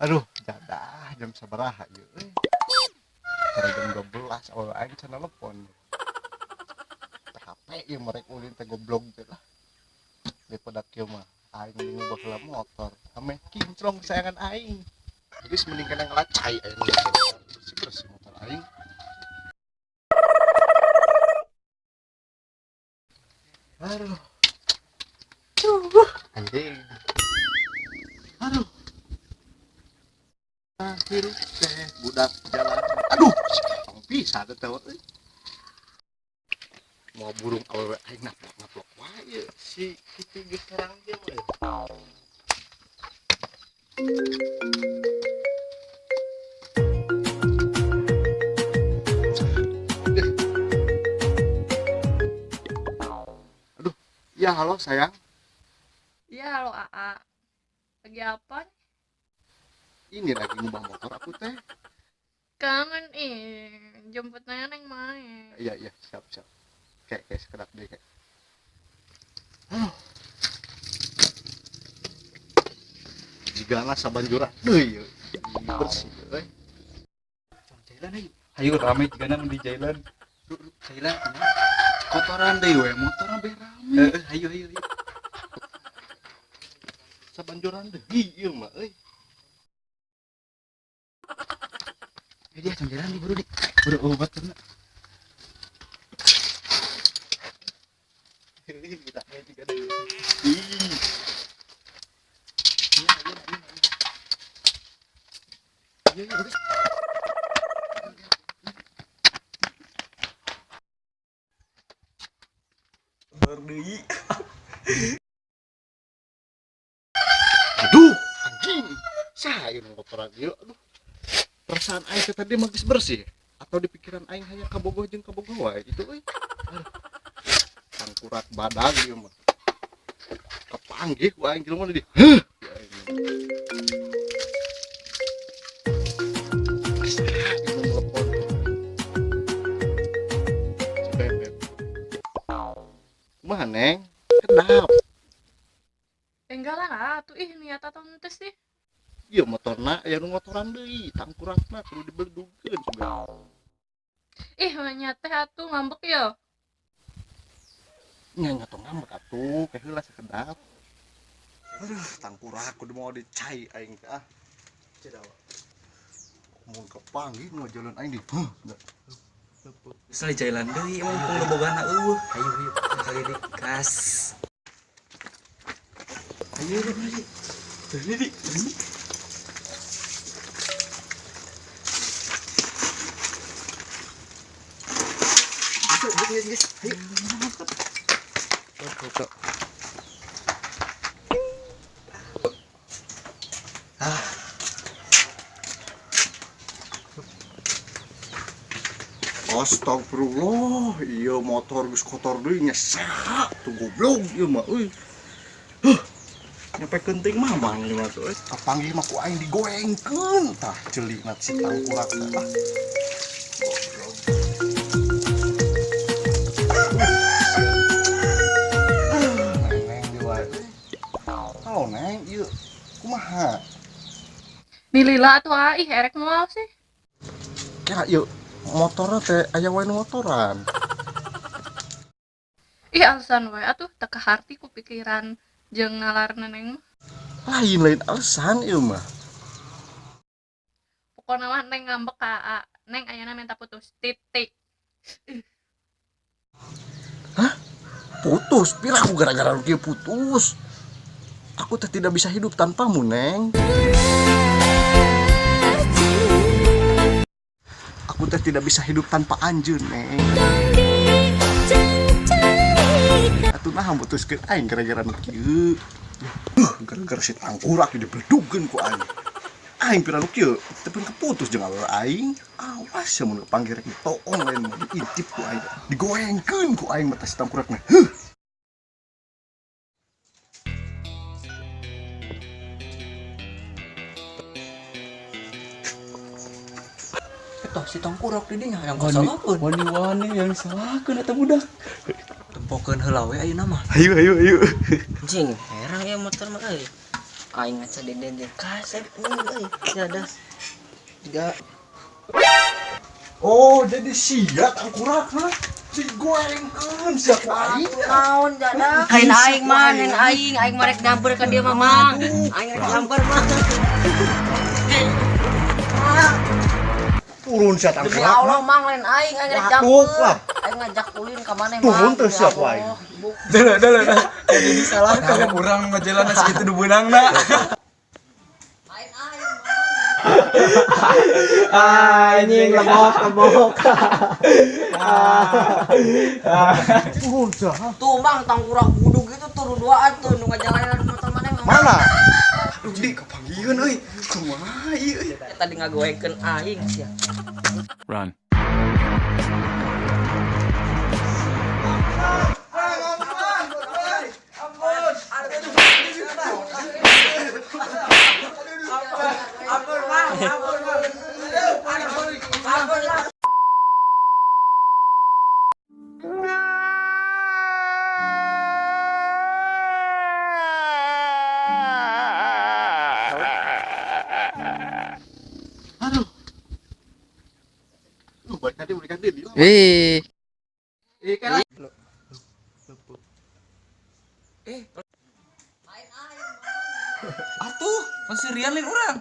Aduh, jadah jam sabaraha ieu euy. Cara jam 12 awal aing can telepon. HP ieu merek ulin teh goblok teh lah. Daripada kieu mah aing ngubah heula motor. Ame kinclong kesayangan aing. Jadi mending kana ngelacai aing motor. Bersih motor aing. Aduh. Anjing. Aduh. Hirup teh budak jalan. Aduh, bisa teh euy. Mau burung awewe aing naplok wae si kitu geus serang dia mah. Aduh, ya halo sayang. Iya, halo AA. Lagi apa nih? Ini lagi ngubah motor aku teh. Kangen jemput neneng main. Iya, siap. Kayak sekedap deh kayak. Jigana sabanjura deui yeuh. Bersih euy. Jailan ayo. Hayu rame jigana mun di jailan. Jailan Kotoran deui we motorna be rame. Hayu. Sabanjuran deui ieu mah euy. Dia jailan di buru di. Buru obat cenah. Budaknya juga deui. Ih. Iya, udah. Berdeui. Aduh, anjing. Saha ieu kotoran ieu? Aduh. Perasaan aing teh tadi magis bersih atau di pikiran aing hanya kabogoh jeung kabogoh wae itu euy. Tangkurat badag ieu mah. Kepanggih ku aing jelema di. Kumaha Neng? Kedap. Enggak lah, tuh niat atau ente sih? Ieu motorna aya nu ngotoran deui, tangkuratna kudu dibeldukeun sebenarnya. Banyak teh atuh ngambek ya. Nya nya tong ngambek atuh, kayak heula sakedap. Aduh, tangkurat kudu mau dicai aing teh ah. Cedawa. Mun kepanggih ngajalan aing di. Sekali jailan deui emang pung lobogana eueuh. Hayu kali di kas. Hayu balik. Tadi. Guys. Hayu. Tuh. Astagfirullah, iya motor geus kotor deui nya saha tuh goblok ieu mah euy. Nyampe kenting mah mang ieu mah tuh euy. Kapanggih mah ku aing digoengkeun tah ceulina si tangkurat teh ah. Neng di wae. Oh, Neng, ieu kumaha? Milila atuh erek moal sih. Kira ieu motorna teh aya wae nu motoran. Alasan wae atuh teu kaharti ku pikiran jeung nalar neneng mah. Lain alasan ieu mah. Pokona mah neng ngambek ka AA. Neng ayeuna minta putus titik. Putus, pira aku gara-gara lu kieu putus. Aku teh tidak bisa hidup tanpamu, Neng. Aku teh tidak bisa hidup tanpa anjeun, Neng. Atuh nah mutuskeun aing gara-gara nu kieu. Gara-gara si tangkurak dibledugeun ku aing. Aing pira nu kieu teu pun keputus jeung awewe aing. Awas mun panggil rek toong lain mah diintip ku aing. Digoengkeun ku aing mah si tangkurakna. Eta si tangkurak di dinya yang kasalakeun. Wani-wani yang salahkeun eta budak. Tempokeun heula we ayeuna mah. Ayo. Anjing, herang ya motor mah euy. Aing ngaca dede kasep euy. Ada. Tiga. Oh, jadi siat angkurak mah digorengkeun sia ku aing. Naon jada? Kain aing mah nen aing marek nyamper ka dieu mah mang. Aing rek nyamper mah. Turun siat Demi angkurak Allah mah. mang lain aing rek Waduh, nyamper. lah. Aing ngajak ulin ka maneh mah. Turun teh siap wae. Dele. Jadi salah kalau urang ngajalan segitu du beunangna. Anjing lebok. Turun saha? Tuh bang tangkurak budug itu turun duaan tuh nu ngajalanan motor maneh mah. Mana? Aduh, di kepanggieun euy. Kumaha ieu euy. Eta di ngagoekeun aing sia. Run. Lu balik tadi di. Atuh, masih rian lain urang.